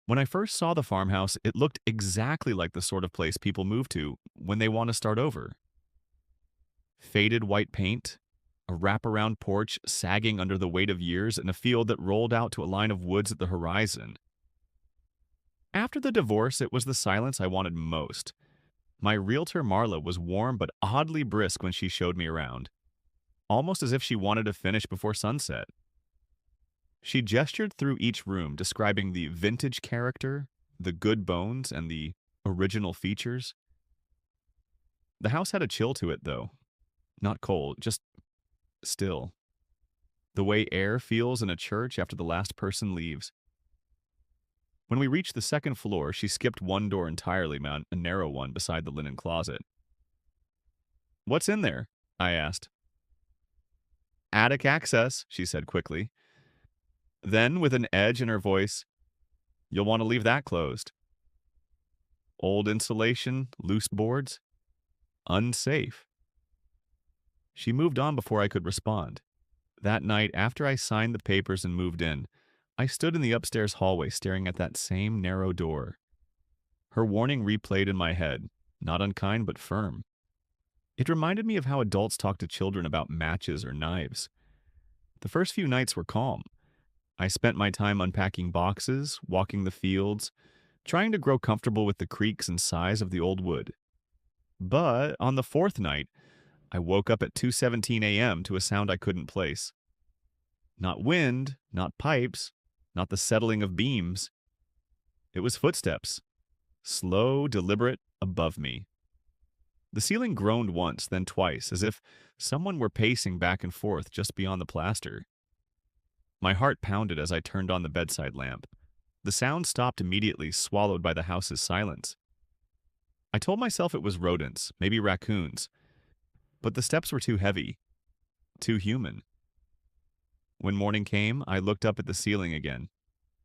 When I first saw the farmhouse, it looked exactly like the sort of place people move to when they want to start over. Faded white paint, a wraparound porch sagging under the weight of years, and a field that rolled out to a line of woods at the horizon. After the divorce, it was the silence I wanted most. My realtor Marla was warm but oddly brisk when she showed me around, almost as if she wanted to finish before sunset. She gestured through each room, describing the vintage character, the good bones, and the original features. The house had a chill to it, though. Not cold, just still. The way air feels in a church after the last person leaves. When we reached the second floor, she skipped one door entirely, a narrow one beside the linen closet. "What's in there?" I asked. "Attic access," she said quickly. Then, with an edge in her voice, "You'll want to leave that closed. Old insulation, loose boards, unsafe." She moved on before I could respond. That night, after I signed the papers and moved in, I stood in the upstairs hallway staring at that same narrow door. Her warning replayed in my head, not unkind but firm. It reminded me of how adults talk to children about matches or knives. The first few nights were calm. I spent my time unpacking boxes, walking the fields, trying to grow comfortable with the creaks and sighs of the old wood. But on the fourth night, I woke up at 2:17 a.m. to a sound I couldn't place. Not wind, not pipes, not the settling of beams. It was footsteps, slow, deliberate, above me. The ceiling groaned once, then twice, as if someone were pacing back and forth just beyond the plaster. My heart pounded as I turned on the bedside lamp. The sound stopped immediately, swallowed by the house's silence. I told myself it was rodents, maybe raccoons, but the steps were too heavy, too human. When morning came, I looked up at the ceiling again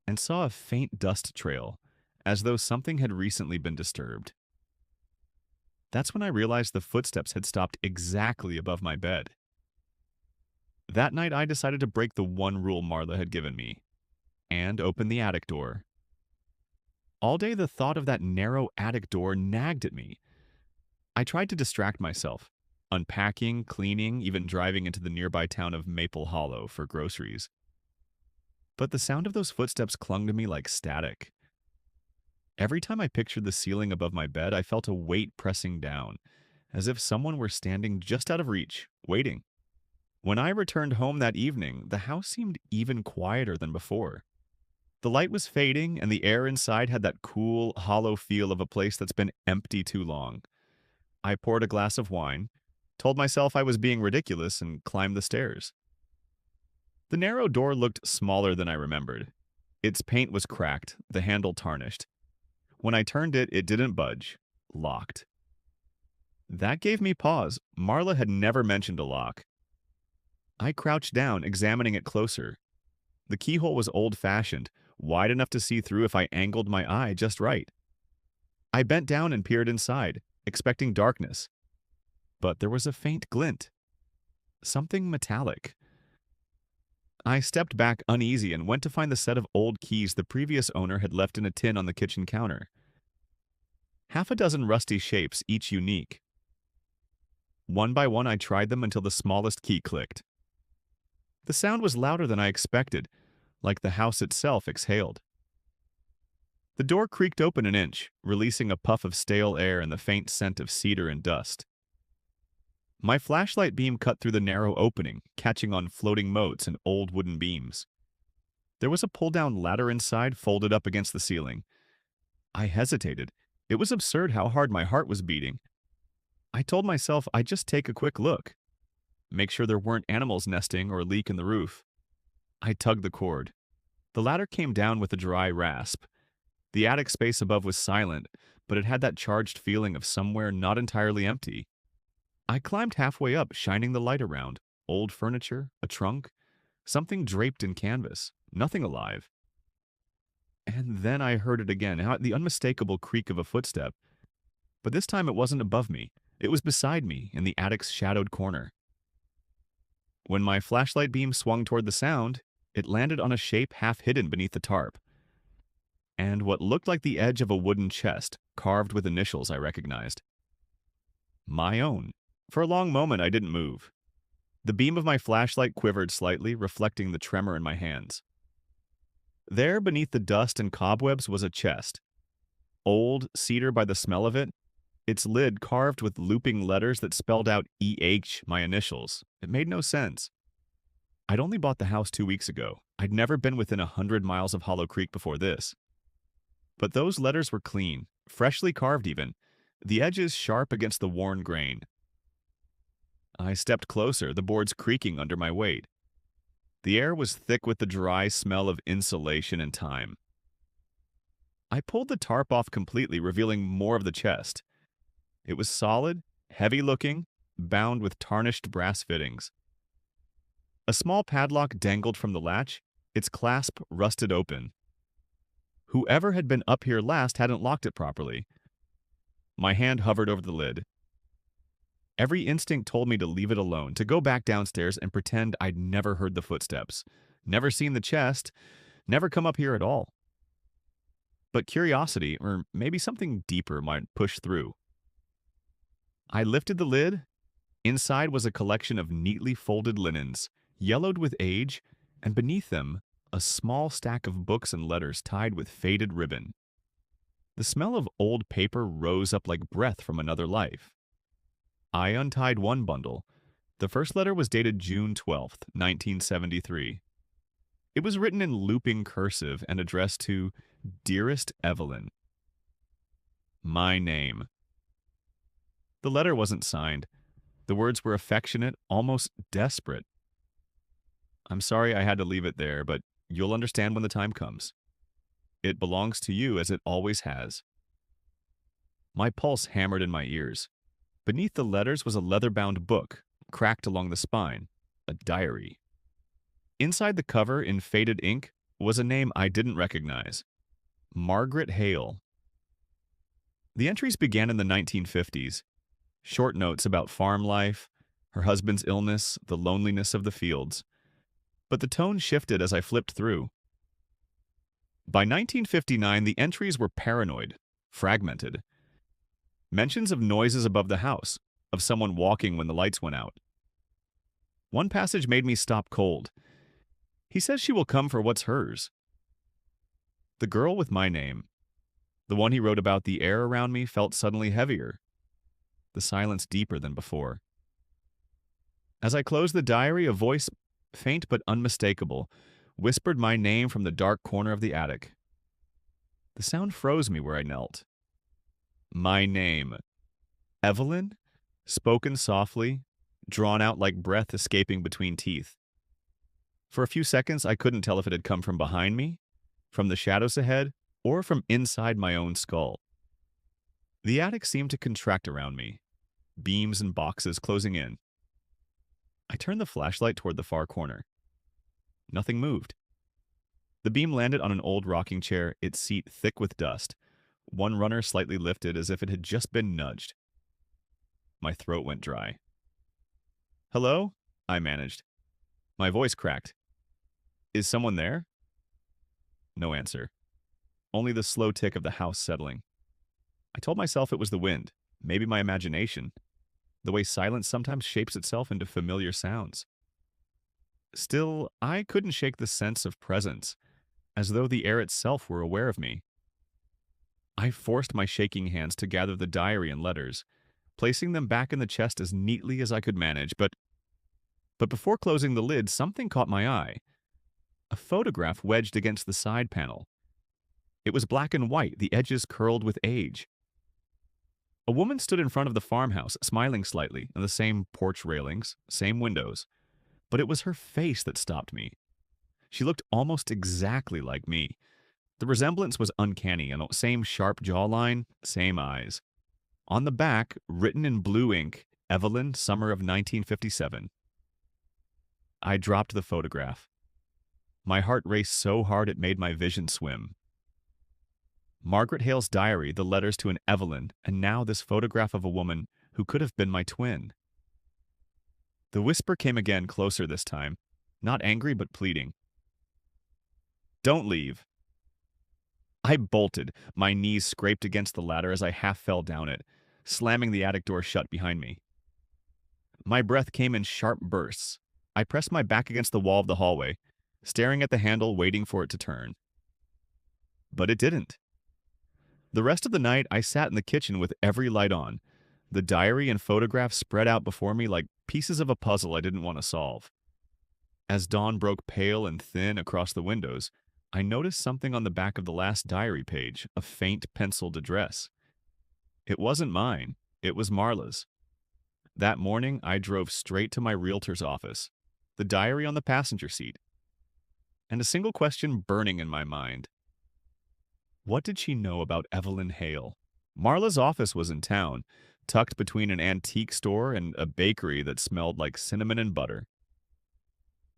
and saw a faint dust trail, as though something had recently been disturbed. That's when I realized the footsteps had stopped exactly above my bed. That night, I decided to break the one rule Marla had given me and open the attic door. All day, the thought of that narrow attic door nagged at me. I tried to distract myself, unpacking, cleaning, even driving into the nearby town of Maple Hollow for groceries. But the sound of those footsteps clung to me like static. Every time I pictured the ceiling above my bed, I felt a weight pressing down, as if someone were standing just out of reach, waiting. When I returned home that evening, the house seemed even quieter than before. The light was fading, and the air inside had that cool, hollow feel of a place that's been empty too long. I poured a glass of wine, told myself I was being ridiculous, and climbed the stairs. The narrow door looked smaller than I remembered. Its paint was cracked, the handle tarnished. When I turned it, it didn't budge. Locked. That gave me pause. Marla had never mentioned a lock. I crouched down, examining it closer. The keyhole was old-fashioned, wide enough to see through if I angled my eye just right. I bent down and peered inside, expecting darkness. But there was a faint glint. Something metallic. I stepped back uneasy and went to find the set of old keys the previous owner had left in a tin on the kitchen counter. Half a dozen rusty shapes, each unique. One by one, I tried them until the smallest key clicked. The sound was louder than I expected, like the house itself exhaled. The door creaked open an inch, releasing a puff of stale air and the faint scent of cedar and dust. My flashlight beam cut through the narrow opening, catching on floating motes and old wooden beams. There was a pull-down ladder inside, folded up against the ceiling. I hesitated. It was absurd how hard my heart was beating. I told myself I'd just take a quick look, make sure there weren't animals nesting or a leak in the roof. I tugged the cord. The ladder came down with a dry rasp. The attic space above was silent, but it had that charged feeling of somewhere not entirely empty. I climbed halfway up, shining the light around. Old furniture, a trunk, something draped in canvas, nothing alive. And then I heard it again, the unmistakable creak of a footstep. But this time it wasn't above me. It was beside me, in the attic's shadowed corner. When my flashlight beam swung toward the sound, it landed on a shape half hidden beneath the tarp. and what looked like the edge of a wooden chest, carved with initials I recognized. My own. For a long moment, I didn't move. The beam of my flashlight quivered slightly, reflecting the tremor in my hands. There, beneath the dust and cobwebs, was a chest. Old, cedar by the smell of it, its lid carved with looping letters that spelled out EH, my initials. It made no sense. I'd only bought the house 2 weeks ago. I'd never been within 100 miles of Hollow Creek before this. But those letters were clean, freshly carved even, the edges sharp against the worn grain. I stepped closer, the boards creaking under my weight. The air was thick with the dry smell of insulation and time. I pulled the tarp off completely, revealing more of the chest. It was solid, heavy-looking, bound with tarnished brass fittings. A small padlock dangled from the latch, its clasp rusted open. Whoever had been up here last hadn't locked it properly. My hand hovered over the lid. Every instinct told me to leave it alone, to go back downstairs and pretend I'd never heard the footsteps, never seen the chest, never come up here at all. But curiosity, or maybe something deeper, might push through. I lifted the lid. Inside was a collection of neatly folded linens, yellowed with age, and beneath them, a small stack of books and letters tied with faded ribbon. The smell of old paper rose up like breath from another life. I untied one bundle. The first letter was dated June 12th, 1973. It was written in looping cursive and addressed to Dearest Evelyn. My name. The letter wasn't signed. The words were affectionate, almost desperate. I'm sorry I had to leave it there, but you'll understand when the time comes. It belongs to you as it always has. My pulse hammered in my ears. Beneath the letters was a leather-bound book, cracked along the spine, a diary. Inside the cover, in faded ink, was a name I didn't recognize. Margaret Hale. The entries began in the 1950s. Short notes about farm life, her husband's illness, the loneliness of the fields. But the tone shifted as I flipped through. By 1959, the entries were paranoid, fragmented. Mentions of noises above the house, of someone walking when the lights went out. One passage made me stop cold. He says she will come for what's hers. The girl with my name, the one he wrote about, the air around me felt suddenly heavier, the silence deeper than before. As I closed the diary, a voice, faint but unmistakable, whispered my name from the dark corner of the attic. The sound froze me where I knelt. My name. Evelyn? Spoken softly, drawn out like breath escaping between teeth. For a few seconds, I couldn't tell if it had come from behind me, from the shadows ahead, or from inside my own skull. The attic seemed to contract around me, beams and boxes closing in. I turned the flashlight toward the far corner. Nothing moved. The beam landed on an old rocking chair, its seat thick with dust, one runner slightly lifted as if it had just been nudged. My throat went dry. Hello? I managed. My voice cracked. Is someone there? No answer. Only the slow tick of the house settling. I told myself it was the wind, maybe my imagination, the way silence sometimes shapes itself into familiar sounds. Still, I couldn't shake the sense of presence, as though the air itself were aware of me. I forced my shaking hands to gather the diary and letters, placing them back in the chest as neatly as I could manage, but before closing the lid, something caught my eye. A photograph wedged against the side panel. It was black and white, the edges curled with age. A woman stood in front of the farmhouse, smiling slightly, and the same porch railings, same windows. But it was her face that stopped me. She looked almost exactly like me. The resemblance was uncanny, and same sharp jawline, same eyes. On the back, written in blue ink, Evelyn, summer of 1957. I dropped the photograph. My heart raced so hard it made my vision swim. Margaret Hale's diary, the letters to an Evelyn, and now this photograph of a woman who could have been my twin. The whisper came again, closer this time, not angry but pleading. Don't leave. I bolted. My knees scraped against the ladder as I half fell down it, slamming the attic door shut behind me. My breath came in sharp bursts. I pressed my back against the wall of the hallway, staring at the handle, waiting for it to turn. But it didn't. The rest of the night, I sat in the kitchen with every light on, the diary and photographs spread out before me like pieces of a puzzle I didn't want to solve. As dawn broke pale and thin across the windows, I noticed something on the back of the last diary page, a faint penciled address. It wasn't mine. It was Marla's. That morning, I drove straight to my realtor's office, the diary on the passenger seat, and a single question burning in my mind. What did she know about Evelyn Hale? Marla's office was in town, tucked between an antique store and a bakery that smelled like cinnamon and butter.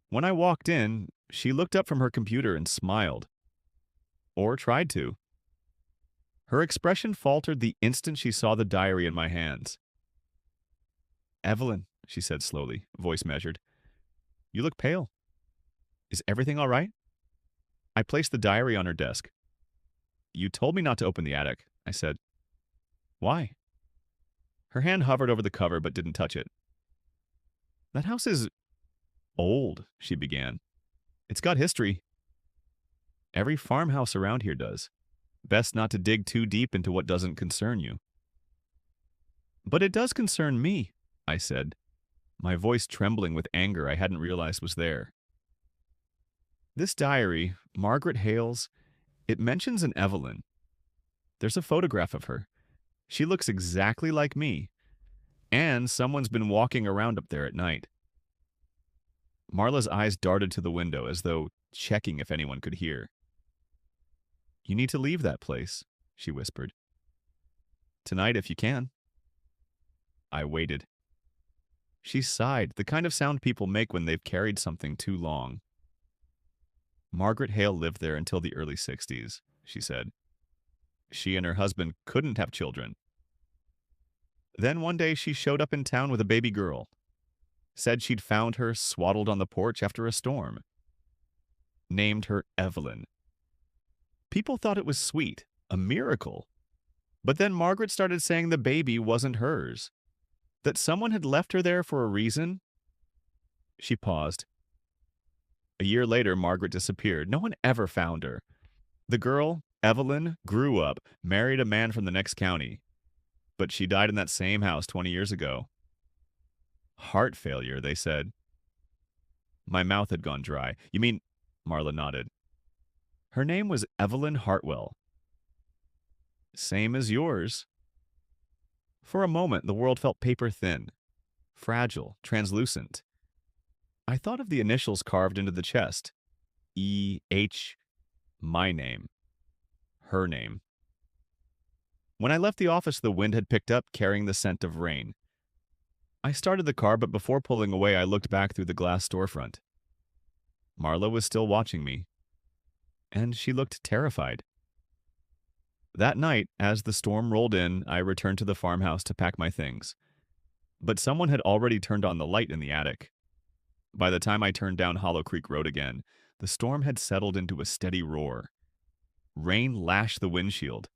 When I walked in, she looked up from her computer and smiled. Or tried to. Her expression faltered the instant she saw the diary in my hands. "Evelyn," she said slowly, voice measured, "you look pale. Is everything all right?" I placed the diary on her desk. "You told me not to open the attic," I said. "Why?" Her hand hovered over the cover but didn't touch it. "That house is old," she began. "It's got history. Every farmhouse around here does. Best not to dig too deep into what doesn't concern you." "But it does concern me," I said, my voice trembling with anger I hadn't realized was there. "This diary, Margaret Hale's, it mentions an Evelyn. There's a photograph of her. She looks exactly like me, and someone's been walking around up there at night." Marla's eyes darted to the window as though checking if anyone could hear. "You need to leave that place," she whispered. "Tonight if you can." I waited. She sighed, the kind of sound people make when they've carried something too long. "Margaret Hale lived there until the early 60s, she said. She and her husband couldn't have children. Then one day she showed up in town with a baby girl. Said she'd found her swaddled on the porch after a storm. Named her Evelyn. People thought it was sweet, a miracle. But then Margaret started saying the baby wasn't hers. That someone had left her there for a reason." She paused. "A year later, Margaret disappeared. No one ever found her. The girl, Evelyn, grew up, married a man from the next county. But she died in that same house 20 years ago. Heart failure, they said." My mouth had gone dry. "You mean—" Marla nodded. "Her name was Evelyn Hartwell." "Same as yours." For a moment, the world felt paper thin, fragile, translucent. I thought of the initials carved into the chest. E.H. My name. Her name. When I left the office, the wind had picked up, carrying the scent of rain. I started the car, but before pulling away, I looked back through the glass storefront. Marla was still watching me, and she looked terrified. That night, as the storm rolled in, I returned to the farmhouse to pack my things. But someone had already turned on the light in the attic. By the time I turned down Hollow Creek Road again, the storm had settled into a steady roar. Rain lashed the windshield.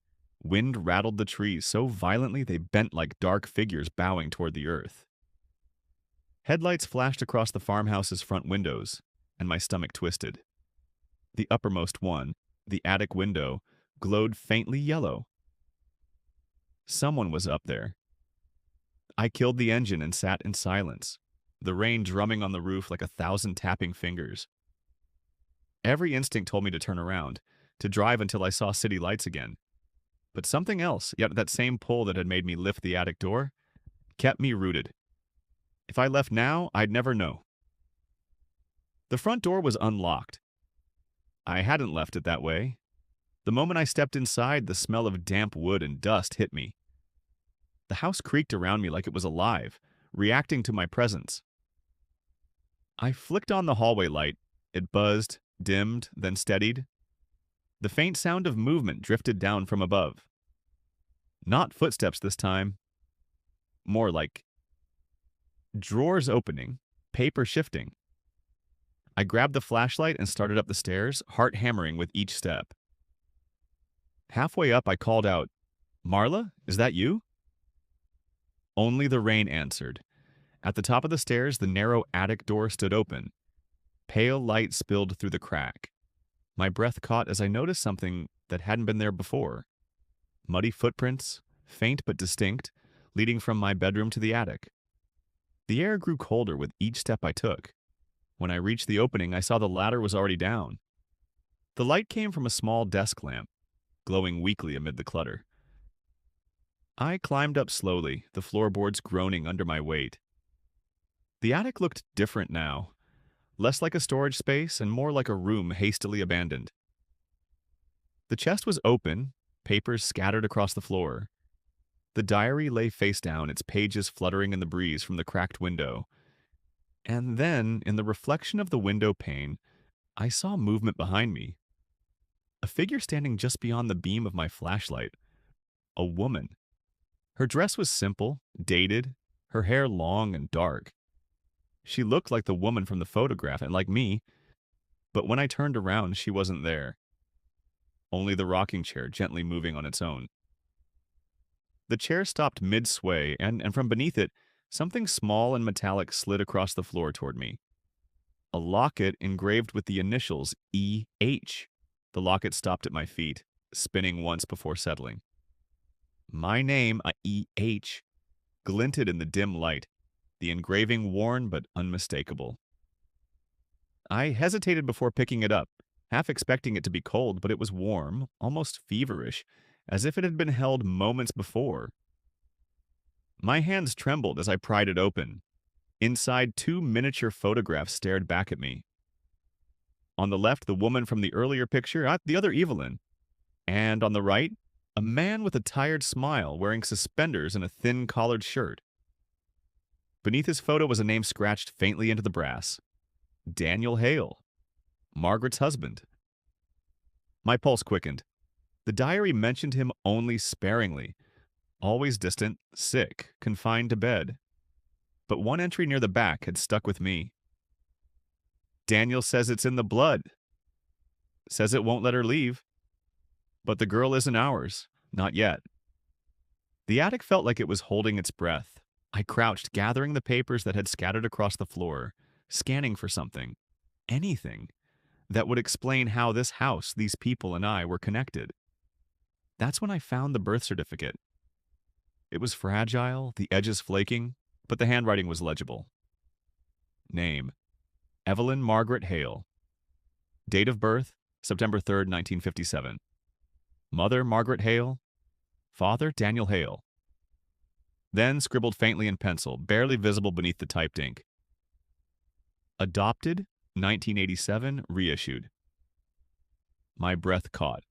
Wind rattled the trees so violently they bent like dark figures bowing toward the earth. Headlights flashed across the farmhouse's front windows, and my stomach twisted. The uppermost one, the attic window, glowed faintly yellow. Someone was up there. I killed the engine and sat in silence, the rain drumming on the roof like 1,000 tapping fingers. Every instinct told me to turn around, to drive until I saw city lights again. But something else, yet that same pull that had made me lift the attic door, kept me rooted. If I left now, I'd never know. The front door was unlocked. I hadn't left it that way. The moment I stepped inside, the smell of damp wood and dust hit me. The house creaked around me like it was alive, reacting to my presence. I flicked on the hallway light. It buzzed, dimmed, then steadied. The faint sound of movement drifted down from above. Not footsteps this time. More like drawers opening, paper shifting. I grabbed the flashlight and started up the stairs, heart hammering with each step. Halfway up, I called out, "Marla, is that you?" Only the rain answered. At the top of the stairs, the narrow attic door stood open. Pale light spilled through the crack. My breath caught as I noticed something that hadn't been there before. Muddy footprints, faint but distinct, leading from my bedroom to the attic. The air grew colder with each step I took. When I reached the opening, I saw the ladder was already down. The light came from a small desk lamp, glowing weakly amid the clutter. I climbed up slowly, the floorboards groaning under my weight. The attic looked different now, less like a storage space and more like a room hastily abandoned. The chest was open, papers scattered across the floor. The diary lay face down, its pages fluttering in the breeze from the cracked window. And then, in the reflection of the window pane, I saw movement behind me. A figure standing just beyond the beam of my flashlight. A woman. Her dress was simple, dated, her hair long and dark. She looked like the woman from the photograph and like me, but when I turned around, she wasn't there. Only the rocking chair gently moving on its own. The chair stopped mid-sway, and from beneath it, something small and metallic slid across the floor toward me. A locket engraved with the initials E.H. The locket stopped at my feet, spinning once before settling. My name, E.H., glinted in the dim light, the engraving worn but unmistakable. I hesitated before picking it up, half expecting it to be cold, but it was warm, almost feverish, as if it had been held moments before. My hands trembled as I pried it open. Inside, two miniature photographs stared back at me. On the left, the woman from the earlier picture, the other Evelyn. And on the right, a man with a tired smile wearing suspenders and a thin collared shirt. Beneath his photo was a name scratched faintly into the brass. Daniel Hale, Margaret's husband. My pulse quickened. The diary mentioned him only sparingly. Always distant, sick, confined to bed. But one entry near the back had stuck with me. Daniel says it's in the blood. Says it won't let her leave. But the girl isn't ours. Not yet. The attic felt like it was holding its breath. I crouched, gathering the papers that had scattered across the floor, scanning for something, anything, that would explain how this house, these people, and I were connected. That's when I found the birth certificate. It was fragile, the edges flaking, but the handwriting was legible. Name: Evelyn Margaret Hale. Date of birth: September 3rd, 1957. Mother: Margaret Hale. Father: Daniel Hale. Then scribbled faintly in pencil, barely visible beneath the typed ink. Adopted, 1987, reissued. My breath caught.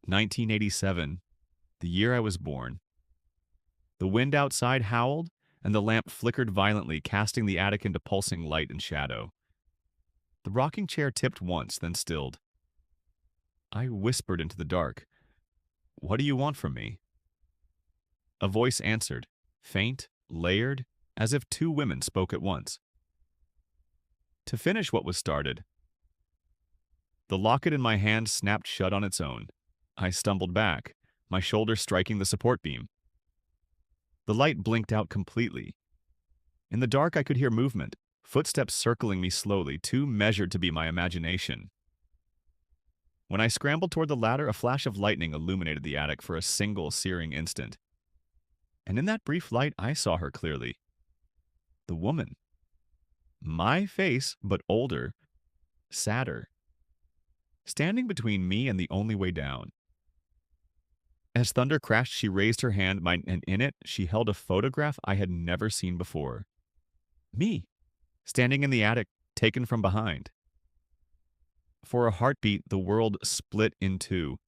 1987, the year I was born. The wind outside howled, and the lamp flickered violently, casting the attic into pulsing light and shadow. The rocking chair tipped once, then stilled. I whispered into the dark, "What do you want from me?" A voice answered, faint, layered, as if two women spoke at once. To finish what was started. The locket in my hand snapped shut on its own. I stumbled back, my shoulder striking the support beam. The light blinked out completely. In the dark, I could hear movement, footsteps circling me slowly, too measured to be my imagination. When I scrambled toward the ladder, a flash of lightning illuminated the attic for a single searing instant. And in that brief light, I saw her clearly. The woman. My face, but older, sadder. Standing between me and the only way down. As thunder crashed, she raised her hand, and in it, she held a photograph I had never seen before. Me, standing in the attic, taken from behind. For a heartbeat, the world split in two,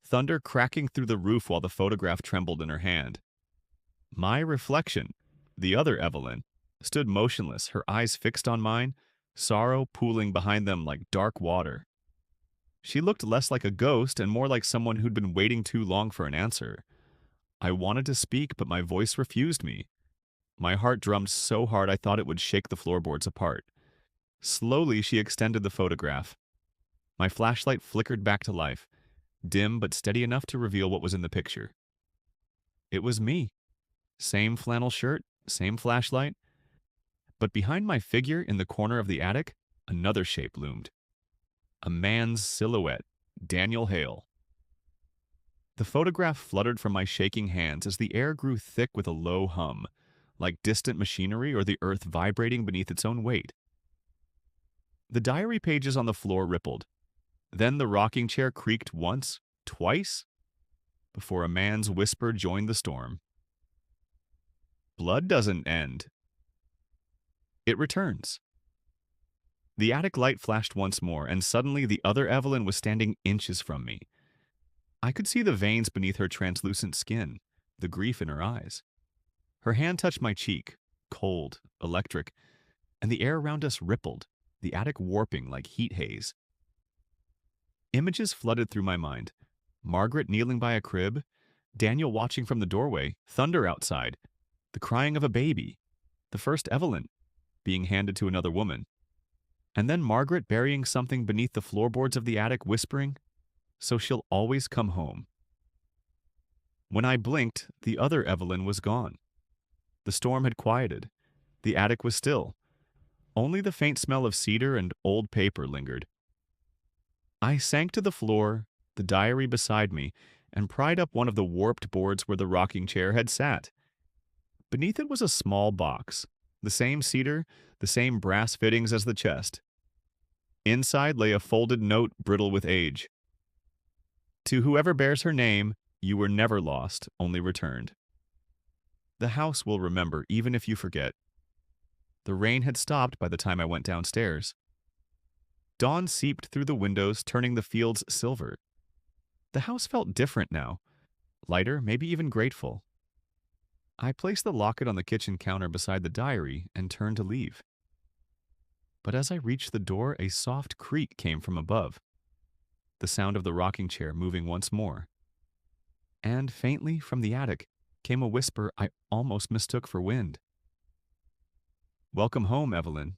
thunder cracking through the roof while the photograph trembled in her hand. My reflection, the other Evelyn, stood motionless, her eyes fixed on mine, sorrow pooling behind them like dark water. She looked less like a ghost and more like someone who'd been waiting too long for an answer. I wanted to speak, but my voice refused me. My heart drummed so hard I thought it would shake the floorboards apart. Slowly, she extended the photograph. My flashlight flickered back to life. dim but steady enough to reveal what was in the picture. It was me. Same flannel shirt, same flashlight, but behind my figure in the corner of the attic, another shape loomed. A man's silhouette, Daniel Hale. The photograph fluttered from my shaking hands as the air grew thick with a low hum, like distant machinery or the earth vibrating beneath its own weight. The diary pages on the floor rippled. Then the rocking chair creaked once, twice, before a man's whisper joined the storm. Blood doesn't end. It returns. The attic light flashed once more, and suddenly the other Evelyn was standing inches from me. I could see the veins beneath her translucent skin, the grief in her eyes. Her hand touched my cheek, cold, electric, and the air around us rippled, the attic warping like heat haze. Images flooded through my mind. Margaret kneeling by a crib, Daniel watching from the doorway, thunder outside, the crying of a baby, the first Evelyn being handed to another woman, and then Margaret burying something beneath the floorboards of the attic, whispering, "So she'll always come home." When I blinked, the other Evelyn was gone. The storm had quieted. The attic was still. Only the faint smell of cedar and old paper lingered. I sank to the floor, the diary beside me, and pried up one of the warped boards where the rocking chair had sat. Beneath it was a small box, the same cedar, the same brass fittings as the chest. Inside lay a folded note brittle with age. To whoever bears her name, you were never lost, only returned. The house will remember, even if you forget. The rain had stopped by the time I went downstairs. Dawn seeped through the windows, turning the fields silver. The house felt different now, lighter, maybe even grateful. I placed the locket on the kitchen counter beside the diary and turned to leave. But as I reached the door, a soft creak came from above, the sound of the rocking chair moving once more. And faintly from the attic came a whisper I almost mistook for wind. "Welcome home, Evelyn."